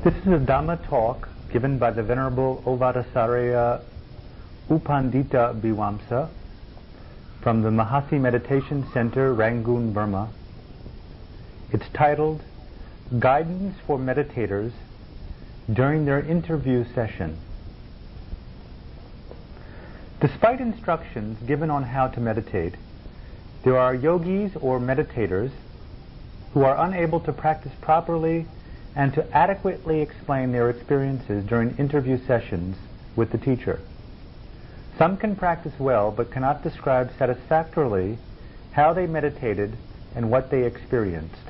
This is a Dhamma talk given by the Venerable Ovadasarya Upandita Biwamsa from the Mahasi Meditation Center, Rangoon, Burma. It's titled, Guidance for Meditators During Their Interview Session. Despite instructions given on how to meditate, there are yogis or meditators who are unable to practice properly and to adequately explain their experiences during interview sessions with the teacher. Some can practice well but cannot describe satisfactorily how they meditated and what they experienced.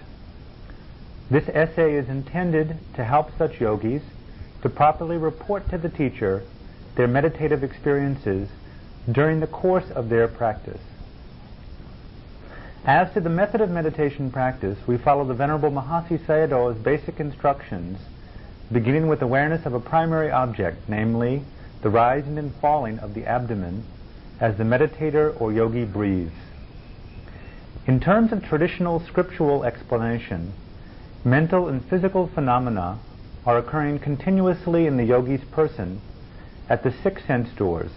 This essay is intended to help such yogis to properly report to the teacher their meditative experiences during the course of their practice. As to the method of meditation practice, we follow the Venerable Mahasi Sayadaw's basic instructions, beginning with awareness of a primary object, namely the rising and falling of the abdomen as the meditator or yogi breathes. In terms of traditional scriptural explanation, mental and physical phenomena are occurring continuously in the yogi's person at the six sense doors.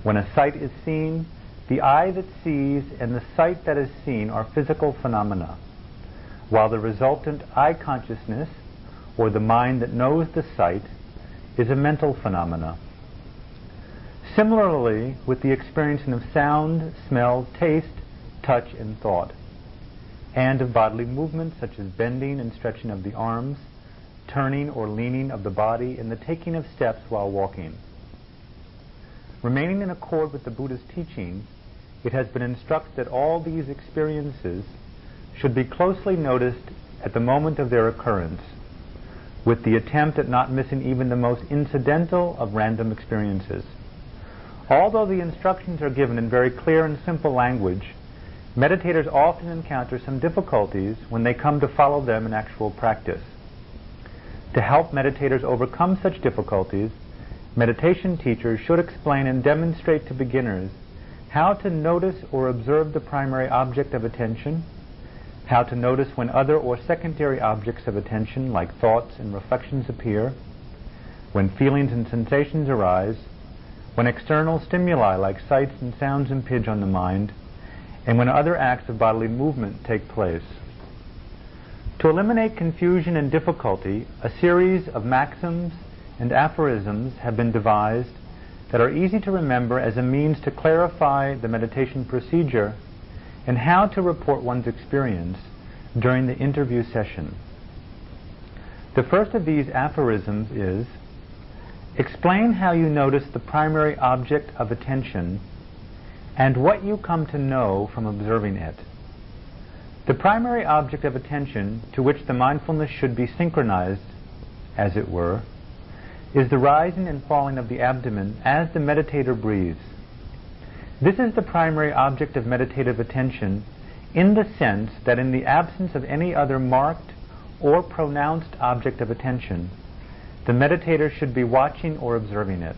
When a sight is seen, the eye that sees and the sight that is seen are physical phenomena, while the resultant eye consciousness, or the mind that knows the sight, is a mental phenomena. Similarly, with the experiencing of sound, smell, taste, touch, and thought, and of bodily movements such as bending and stretching of the arms, turning or leaning of the body, and the taking of steps while walking. Remaining in accord with the Buddha's teaching, it has been instructed that all these experiences should be closely noticed at the moment of their occurrence, with the attempt at not missing even the most incidental of random experiences. Although the instructions are given in very clear and simple language, meditators often encounter some difficulties when they come to follow them in actual practice. To help meditators overcome such difficulties, meditation teachers should explain and demonstrate to beginners how to notice or observe the primary object of attention, how to notice when other or secondary objects of attention like thoughts and reflections appear, when feelings and sensations arise, when external stimuli like sights and sounds impinge on the mind, and when other acts of bodily movement take place. To eliminate confusion and difficulty, a series of maxims and aphorisms have been devised that are easy to remember as a means to clarify the meditation procedure and how to report one's experience during the interview session. The first of these aphorisms is, explain how you notice the primary object of attention and what you come to know from observing it. The primary object of attention to which the mindfulness should be synchronized, as it were, is the rising and falling of the abdomen as the meditator breathes. This is the primary object of meditative attention in the sense that in the absence of any other marked or pronounced object of attention, the meditator should be watching or observing it.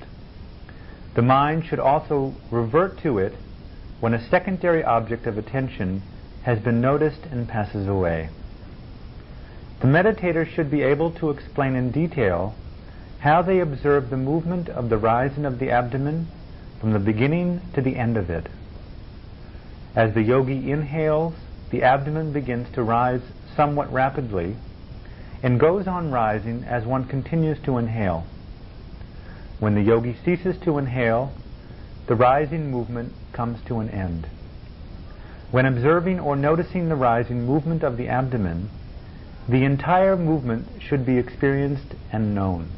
The mind should also revert to it when a secondary object of attention has been noticed and passes away. The meditator should be able to explain in detail how they observe the movement of the rising of the abdomen from the beginning to the end of it. As the yogi inhales, the abdomen begins to rise somewhat rapidly and goes on rising as one continues to inhale. When the yogi ceases to inhale, the rising movement comes to an end. When observing or noticing the rising movement of the abdomen, the entire movement should be experienced and known.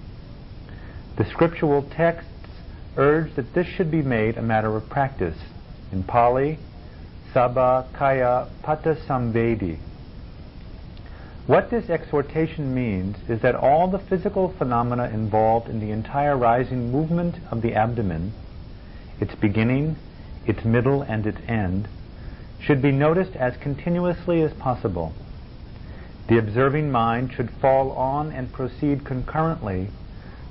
The scriptural texts urge that this should be made a matter of practice. In Pali, Sabba Kaya Pata Samvedi. What this exhortation means is that all the physical phenomena involved in the entire rising movement of the abdomen, its beginning, its middle, and its end, should be noticed as continuously as possible. The observing mind should fall on and proceed concurrently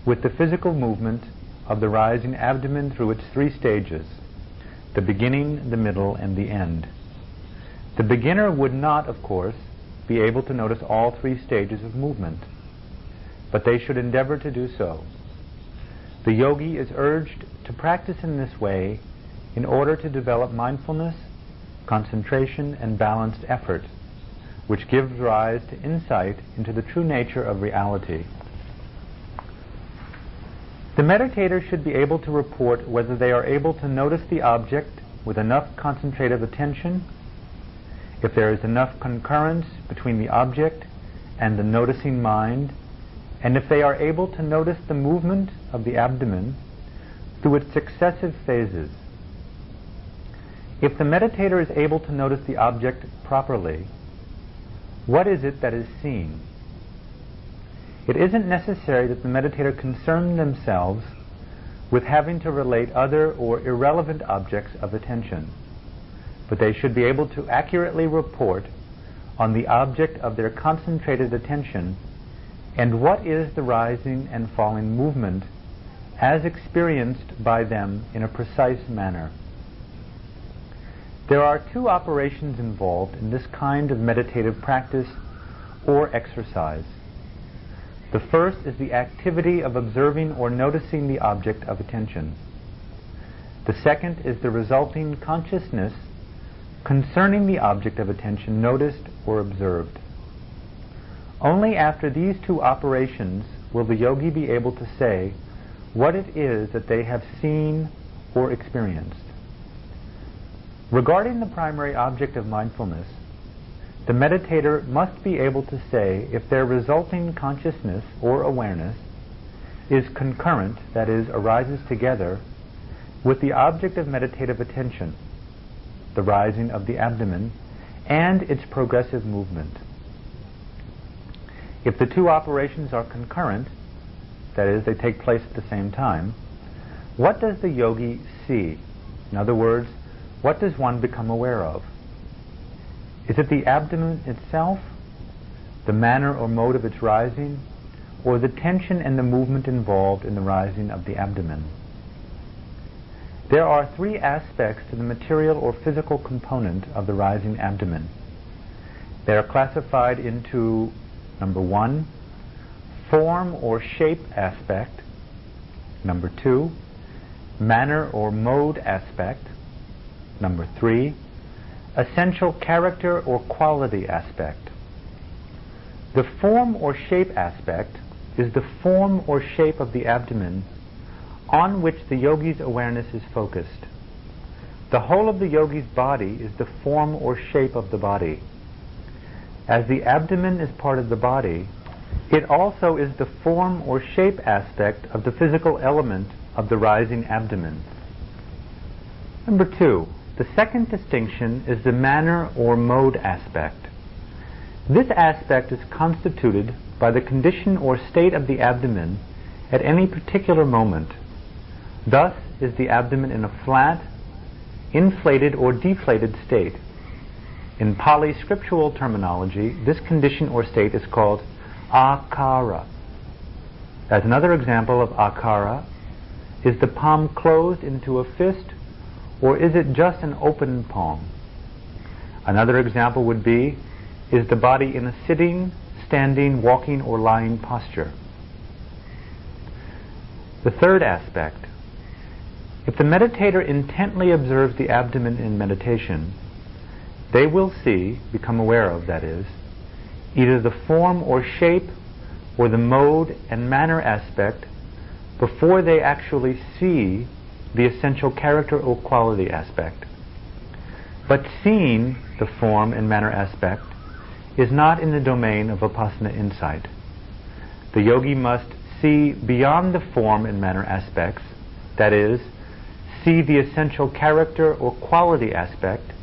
with the physical movement of the rising abdomen through its three stages, the beginning, the middle, and the end. The beginner would not, of course, be able to notice all three stages of movement. but they should endeavor to do so. The yogi is urged to practice in this way in order to develop mindfulness, concentration, and balanced effort, which gives rise to insight into the true nature of reality. The meditator should be able to report whether they are able to notice the object with enough concentrative attention, if there is enough concurrence between the object and the noticing mind, and if they are able to notice the movement of the abdomen through its successive phases. If the meditator is able to notice the object properly, what is it that is seen? It isn't necessary that the meditator concern themselves with having to relate other or irrelevant objects of attention, but they should be able to accurately report on the object of their concentrated attention and what is the rising and falling movement as experienced by them in a precise manner. There are two operations involved in this kind of meditative practice or exercise. The first is the activity of observing or noticing the object of attention. The second is the resulting consciousness concerning the object of attention noticed or observed. Only after these two operations will the yogi be able to say what it is that they have seen or experienced. Regarding the primary object of mindfulness, the meditator must be able to say if their resulting consciousness or awareness is concurrent, that is, arises together, with the object of meditative attention, the rising of the abdomen, and its progressive movement. If the two operations are concurrent, that is, they take place at the same time, what does the yogi see? In other words, what does one become aware of? Is it the abdomen itself, the manner or mode of its rising, or the tension and the movement involved in the rising of the abdomen? There are three aspects to the material or physical component of the rising abdomen. They are classified into, number 1, form or shape aspect, number 2, manner or mode aspect, number 3, essential character or quality aspect. The form or shape aspect is the form or shape of the abdomen on which the yogi's awareness is focused. The whole of the yogi's body is the form or shape of the body. As the abdomen is part of the body, it also is the form or shape aspect of the physical element of the rising abdomen. Number 2, the second distinction is the manner or mode aspect. This aspect is constituted by the condition or state of the abdomen at any particular moment. Thus is the abdomen in a flat, inflated, or deflated state. In Pali scriptural terminology, this condition or state is called akara. As another example of akara, is the palm closed into a fist, or is it just an open palm? Another example would be, is the body in a sitting, standing, walking, or lying posture? The third aspect. If the meditator intently observes the abdomen in meditation, they will see, become aware of, that is, either the form or shape or the mode and manner aspect before they actually see the essential character or quality aspect. But seeing the form and manner aspect is not in the domain of Vipassana insight. The yogi must see beyond the form and manner aspects, that is, see the essential character or quality aspect,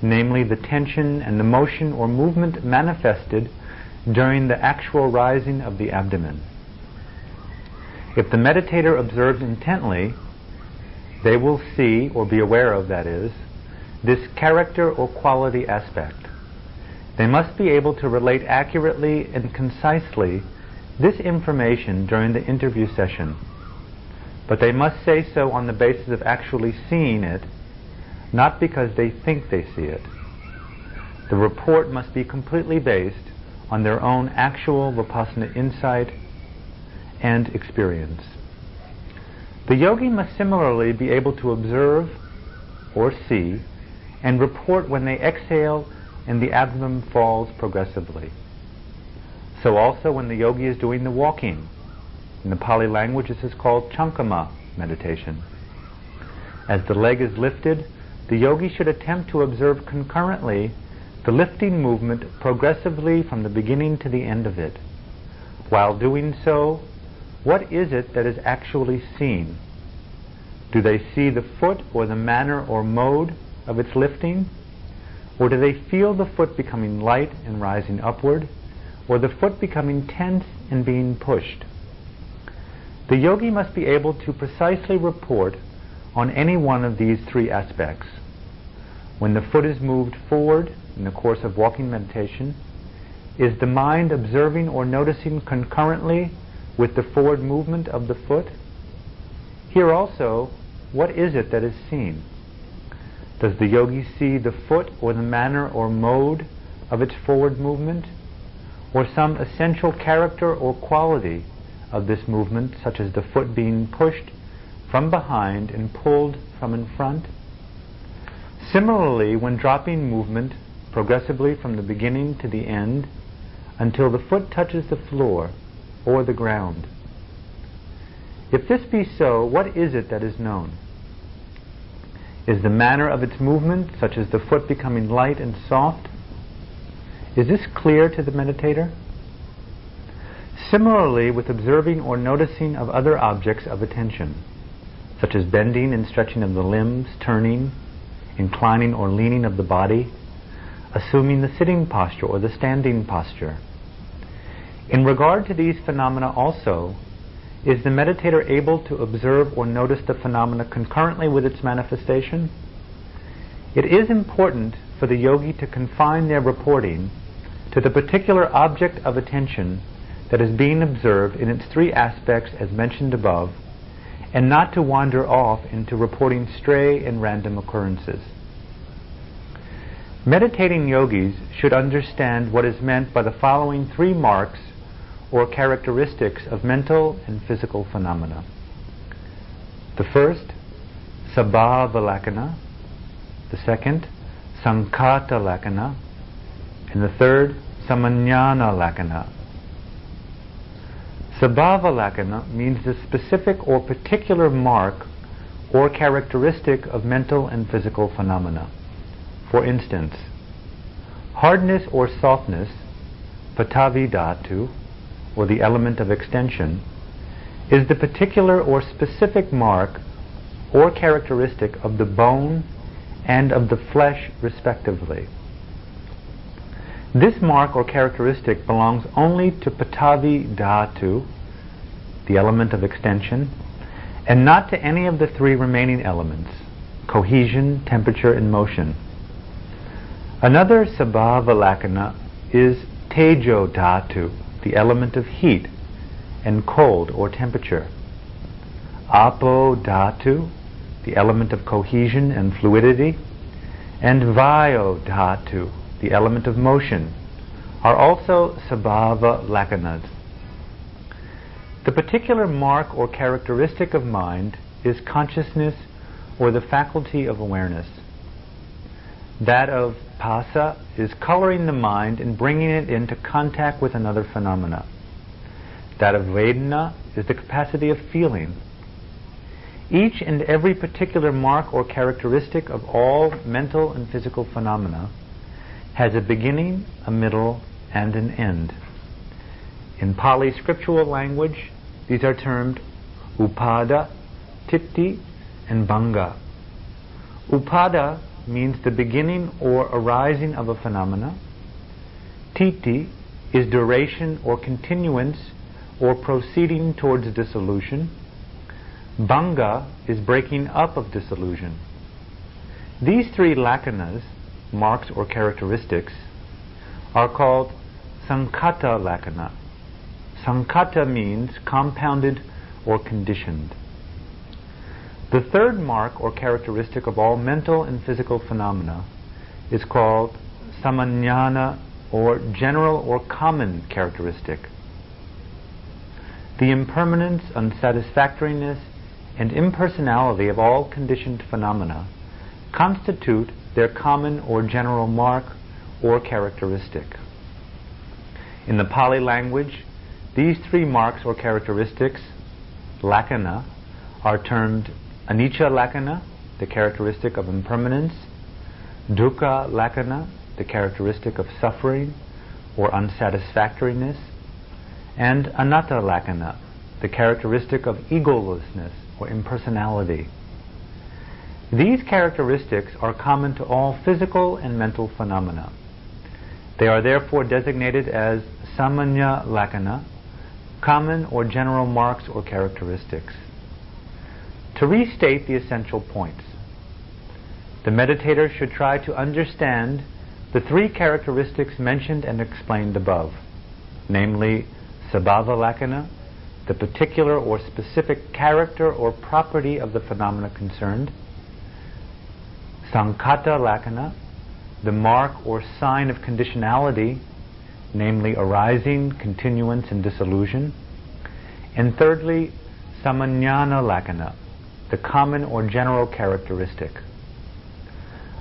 namely the tension and the motion or movement manifested during the actual rising of the abdomen. If the meditator observes intently, they will see, or be aware of, that is, this character or quality aspect. They must be able to relate accurately and concisely this information during the interview session, but they must say so on the basis of actually seeing it, not because they think they see it. The report must be completely based on their own actual Vipassana insight and experience. The yogi must similarly be able to observe or see and report when they exhale and the abdomen falls progressively. So also when the yogi is doing the walking. In the Pali language this is called Chankama meditation. As the leg is lifted, the yogi should attempt to observe concurrently the lifting movement progressively from the beginning to the end of it. While doing so, what is it that is actually seen? Do they see the foot or the manner or mode of its lifting? Or do they feel the foot becoming light and rising upward? Or the foot becoming tense and being pushed? The yogi must be able to precisely report on any one of these three aspects. When the foot is moved forward in the course of walking meditation, is the mind observing or noticing concurrently with the forward movement of the foot? Here also, what is it that is seen? Does the yogi see the foot or the manner or mode of its forward movement, or some essential character or quality of this movement, such as the foot being pushed from behind and pulled from in front? Similarly, when dropping movement progressively from the beginning to the end until the foot touches the floor or the ground. If this be so, what is it that is known? Is the manner of its movement, such as the foot becoming light and soft? Is this clear to the meditator? Similarly, with observing or noticing of other objects of attention, such as bending and stretching of the limbs, turning, inclining or leaning of the body, assuming the sitting posture or the standing posture. In regard to these phenomena also, is the meditator able to observe or notice the phenomena concurrently with its manifestation? It is important for the yogi to confine their reporting to the particular object of attention that is being observed in its three aspects as mentioned above, and not to wander off into reporting stray and random occurrences. Meditating yogis should understand what is meant by the following three marks or characteristics of mental and physical phenomena. The first, sabhava lakkhana. The second, sankhata lakkhana. And the third, samanyana lakkhana. Sabhava lakkhana means the specific or particular mark or characteristic of mental and physical phenomena. For instance, hardness or softness, patavi dhatu, or the element of extension, is the particular or specific mark or characteristic of the bone and of the flesh respectively. This mark or characteristic belongs only to patavi dhatu, the element of extension, and not to any of the three remaining elements, cohesion, temperature, and motion. Another sabhava lakkhana is tejo dhatu, the element of heat and cold or temperature. Apo dhatu, the element of cohesion and fluidity, and vayo dhatu, the element of motion, are also sabhava lakkhanas. The particular mark or characteristic of mind is consciousness or the faculty of awareness. That of phassa is coloring the mind and bringing it into contact with another phenomena. That of vedana is the capacity of feeling. Each and every particular mark or characteristic of all mental and physical phenomena has a beginning, a middle, and an end. In Pali scriptural language, these are termed upada, titi, and bhanga. Upada means the beginning or arising of a phenomena. Titi is duration or continuance or proceeding towards dissolution. Bhanga is breaking up of dissolution. These three lakkhanas, marks or characteristics, are called sankhata lakkhana. Sankhata means compounded or conditioned. The third mark or characteristic of all mental and physical phenomena is called samanyana, or general or common characteristic. the impermanence, unsatisfactoriness, and impersonality of all conditioned phenomena constitute their common or general mark or characteristic. In the Pali language, these three marks or characteristics, lakkhana, are termed anicca lakkhana, the characteristic of impermanence, dukkha lakkhana, the characteristic of suffering or unsatisfactoriness, and anatta lakkhana, the characteristic of egolessness or impersonality. These characteristics are common to all physical and mental phenomena. They are therefore designated as samanya lakkhana, common or general marks or characteristics. To restate the essential points, the meditator should try to understand the three characteristics mentioned and explained above, namely sabhava lakkhana, the particular or specific character or property of the phenomena concerned, sankhata lakkhana, the mark or sign of conditionality, namely arising, continuance, and dissolution, and thirdly, samanyana lakkhana, the common or general characteristic.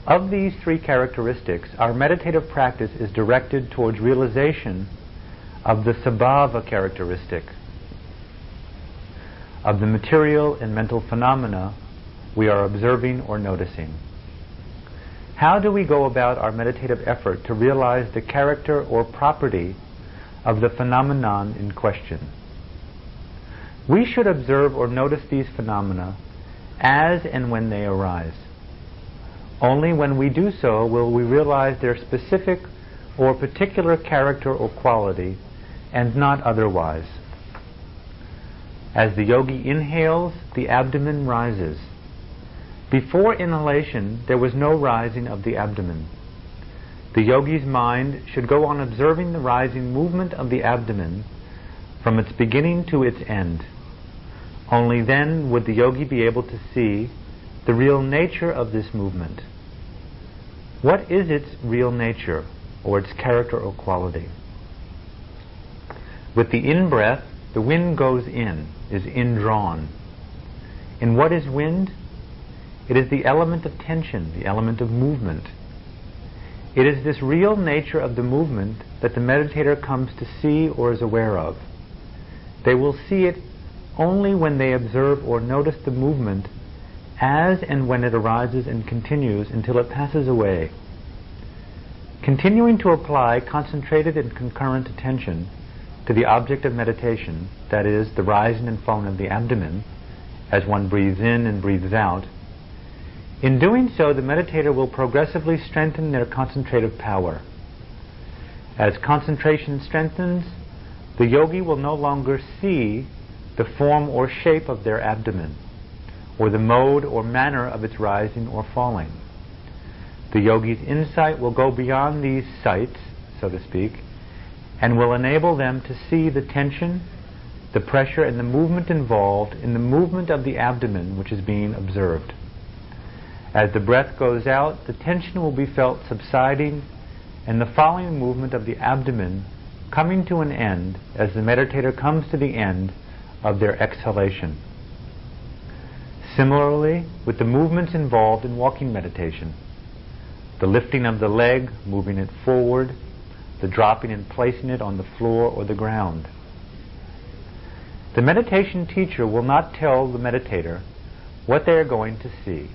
Of these three characteristics, our meditative practice is directed towards realization of the sabhava characteristic of the material and mental phenomena we are observing or noticing. How do we go about our meditative effort to realize the character or property of the phenomenon in question? We should observe or notice these phenomena as and when they arise. Only when we do so will we realize their specific or particular character or quality, and not otherwise. As the yogi inhales, the abdomen rises. Before inhalation, there was no rising of the abdomen. The yogi's mind should go on observing the rising movement of the abdomen from its beginning to its end. Only then would the yogi be able to see the real nature of this movement. What is its real nature, or its character or quality? With the in-breath, the wind goes in, is indrawn. And what is wind? It is the element of tension, the element of movement. It is this real nature of the movement that the meditator comes to see or is aware of. They will see it only when they observe or notice the movement as and when it arises and continues until it passes away. Continuing to apply concentrated and concurrent attention to the object of meditation, that is, the rising and falling of the abdomen, as one breathes in and breathes out, in doing so, the meditator will progressively strengthen their concentrative power. As concentration strengthens, the yogi will no longer see the form or shape of their abdomen, or the mode or manner of its rising or falling. The yogi's insight will go beyond these sights, so to speak, and will enable them to see the tension, the pressure, and the movement involved in the movement of the abdomen which is being observed. As the breath goes out, the tension will be felt subsiding, and the following movement of the abdomen coming to an end as the meditator comes to the end of their exhalation. Similarly, with the movements involved in walking meditation, the lifting of the leg, moving it forward, the dropping and placing it on the floor or the ground. The meditation teacher will not tell the meditator what they are going to see,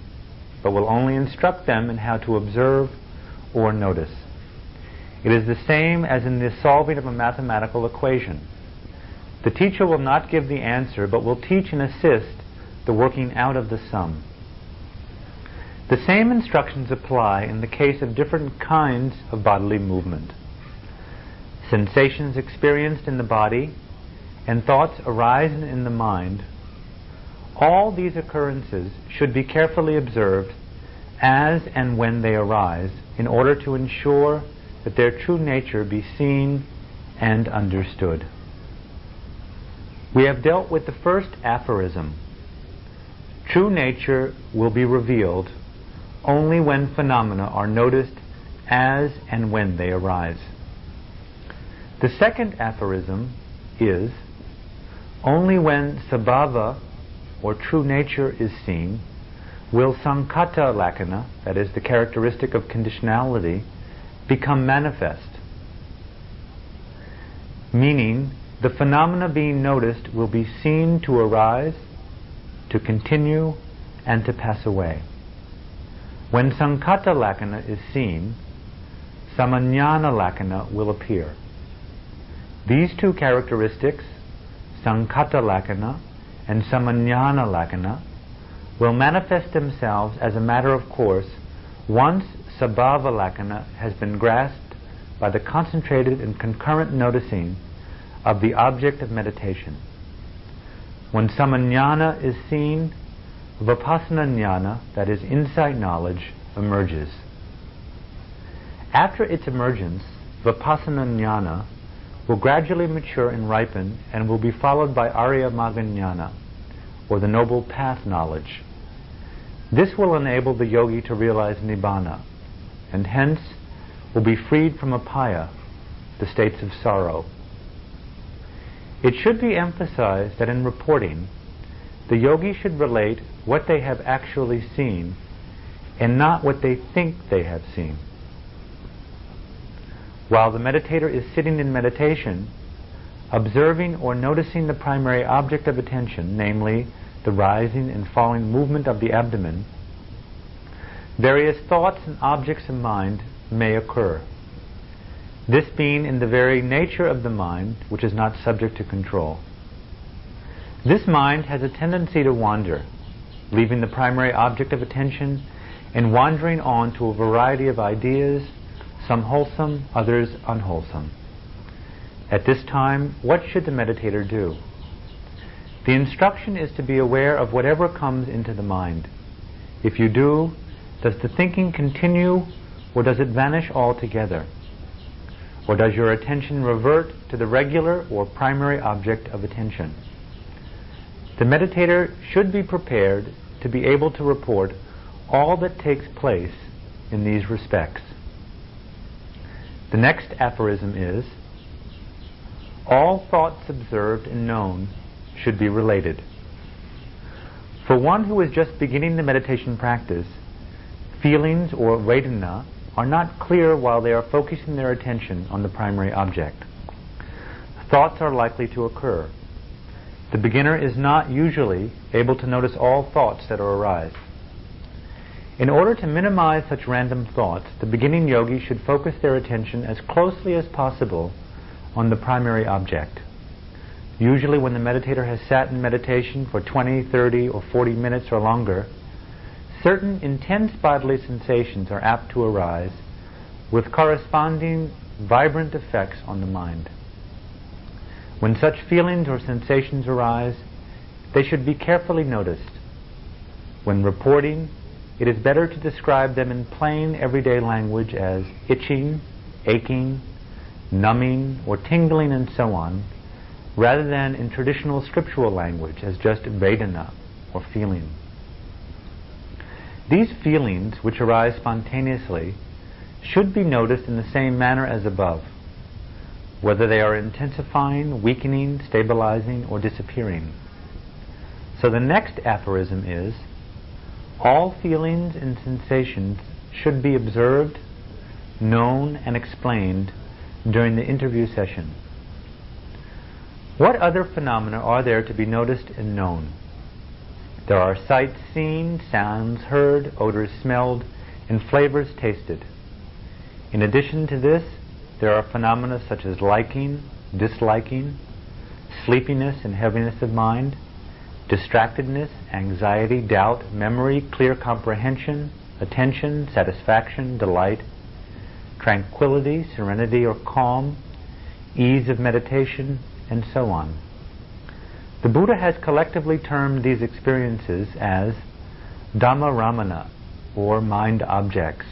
but will only instruct them in how to observe or notice. It is the same as in the solving of a mathematical equation. The teacher will not give the answer, but will teach and assist the working out of the sum. The same instructions apply in the case of different kinds of bodily movement. Sensations experienced in the body and thoughts arising in the mind, all these occurrences should be carefully observed as and when they arise in order to ensure that their true nature be seen and understood. We have dealt with the first aphorism. True nature will be revealed only when phenomena are noticed as and when they arise. The second aphorism is, Only when sabhava, or true nature, is seen, will sankhata lakkhana, that is, the characteristic of conditionality, become manifest. Meaning, the phenomena being noticed will be seen to arise, to continue, and to pass away. When sankhata lakkhana is seen, samajnana lakkhana will appear. These two characteristics, sankhata lakkhana and samajnana lakkhana, will manifest themselves as a matter of course once sabhava lakkhana has been grasped by the concentrated and concurrent noticing of the object of meditation. When samajnana is seen, vipassana jnana, that is insight knowledge, emerges. After its emergence, vipassana jnana will gradually mature and ripen and will be followed by arya magga jnana, or the noble path knowledge. This will enable the yogi to realize nibbana, and hence will be freed from apaya, the states of sorrow. It should be emphasized that in reporting, the yogi should relate what they have actually seen and not what they think they have seen. While the meditator is sitting in meditation, observing or noticing the primary object of attention, namely the rising and falling movement of the abdomen, various thoughts and objects of mind may occur. This being in the very nature of the mind, which is not subject to control. This mind has a tendency to wander, leaving the primary object of attention and wandering on to a variety of ideas, some wholesome, others unwholesome. At this time, what should the meditator do? The instruction is to be aware of whatever comes into the mind. If you do, does the thinking continue, or does it vanish altogether? Or does your attention revert to the regular or primary object of attention? The meditator should be prepared to be able to report all that takes place in these respects. The next aphorism is, all thoughts observed and known should be related. For one who is just beginning the meditation practice, feelings or vedana are not clear while they are focusing their attention on the primary object. Thoughts are likely to occur. The beginner is not usually able to notice all thoughts that arise. In order to minimize such random thoughts, the beginning yogi should focus their attention as closely as possible on the primary object. Usually when the meditator has sat in meditation for 20, 30, or 40 minutes or longer, certain intense bodily sensations are apt to arise with corresponding vibrant effects on the mind. When such feelings or sensations arise, they should be carefully noticed. When reporting, it is better to describe them in plain everyday language as itching, aching, numbing, or tingling, and so on, rather than in traditional scriptural language as just vedana, or feeling. These feelings, which arise spontaneously, should be noticed in the same manner as above, whether they are intensifying, weakening, stabilizing, or disappearing. So the next aphorism is, all feelings and sensations should be observed, known, and explained during the interview session. What other phenomena are there to be noticed and known? There are sights seen, sounds heard, odors smelled, and flavors tasted. In addition to this, there are phenomena such as liking, disliking, sleepiness and heaviness of mind, distractedness, anxiety, doubt, memory, clear comprehension, attention, satisfaction, delight, tranquility, serenity or calm, ease of meditation, and so on. The Buddha has collectively termed these experiences as Dhamma Ramana, or mind objects.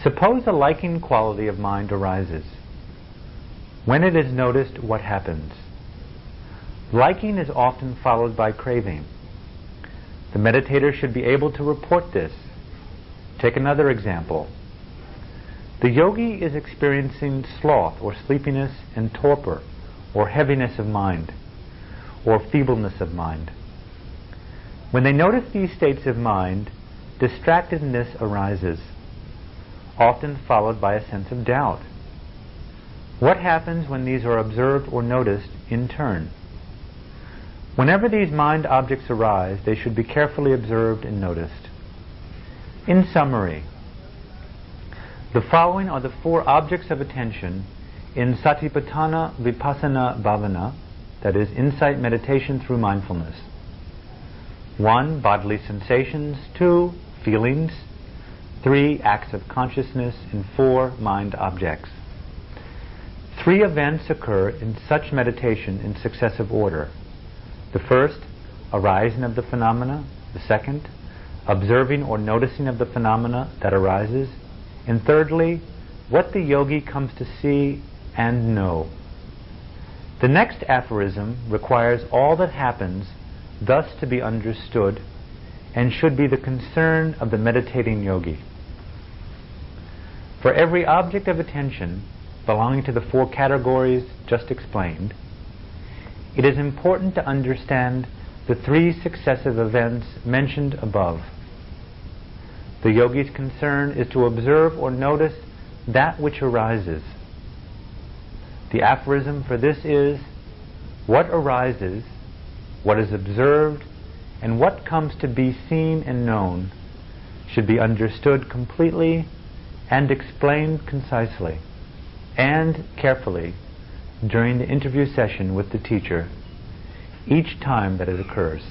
Suppose a liking quality of mind arises. When it is noticed, what happens? Liking is often followed by craving. The meditator should be able to report this. Take another example. The yogi is experiencing sloth or sleepiness and torpor or heaviness of mind. or feebleness of mind. When they notice these states of mind, distractedness arises, often followed by a sense of doubt. What happens when these are observed or noticed in turn? Whenever these mind objects arise, they should be carefully observed and noticed. In summary, the following are the 4 objects of attention in Satipatthana Vipassana Bhavana, that is, insight meditation through mindfulness. 1. Bodily sensations. 2. Feelings. 3. Acts of consciousness. And 4. Mind objects. 3 events occur in such meditation in successive order. The first, arising of the phenomena. The second, observing or noticing of the phenomena that arises. And thirdly, what the yogi comes to see and know. The next aphorism requires all that happens thus to be understood and should be the concern of the meditating yogi. For every object of attention belonging to the 4 categories just explained, it is important to understand the 3 successive events mentioned above. The yogi's concern is to observe or notice that which arises. The aphorism for this is, what arises, what is observed, and what comes to be seen and known should be understood completely and explained concisely and carefully during the interview session with the teacher each time that it occurs.